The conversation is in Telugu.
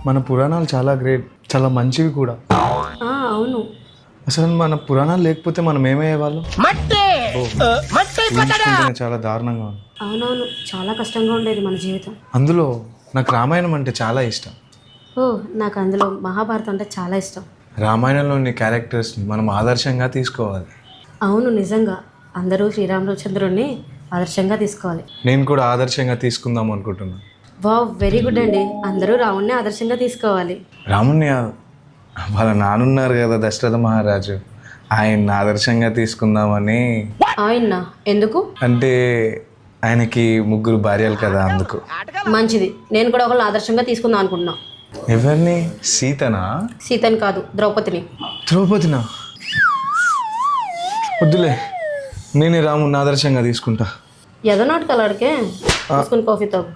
మన పురాణాలు చాలా గ్రేట్, చాలా మంచివి కూడా. అవును. అసలు మన పురాణాలు లేకపోతే మనం ఏమయ్యేవాళ్ళం? ఊహించుకుంటేనే చాలా దారుణంగా ఉంది. అవునవును, చాలా కష్టంగా ఉండేది మన జీవితం. అందులో నాకు రామాయణం అంటే చాలా ఇష్టం. ఓ, నాకు అందులో మహాభారతం అంటే చాలా ఇష్టం. రామాయణంలోని క్యారెక్టర్స్ని మనం ఆదర్శంగా తీసుకోవాలి. అవును, నిజంగా అందరూ శ్రీరామచంద్రుడిని ఆదర్శంగా తీసుకోవాలి. నేను కూడా ఆదర్శంగా తీసుకుందాం అనుకుంటున్నాను. వావ్, వెరీ గుడ్ అండి. అందరూ రావుణ్ణి ఆదర్శంగా తీసుకోవాలి. రాముణ్ణి వాళ్ళ నానున్నారు కదా దశరథ మహారాజు, ఆయన్ని ఆదర్శంగా తీసుకుందామని. ఆయన ఎందుకు? అంటే ఆయనకి 3 భార్యలు కదా, అందుకు. మంచిది, నేను కూడా ఒకళ్ళని ఆదర్శంగా తీసుకుందాం అనుకుంటున్నా. ఎవరిని? సీతనా? సీతని కాదు, ద్రౌపదిని. ద్రౌపదినా? వద్దులే, నేనే రాముని ఆదర్శంగా తీసుకుంటా. ఎదనాటికి అలాడికే తీసుకుని కాఫీ తాగు.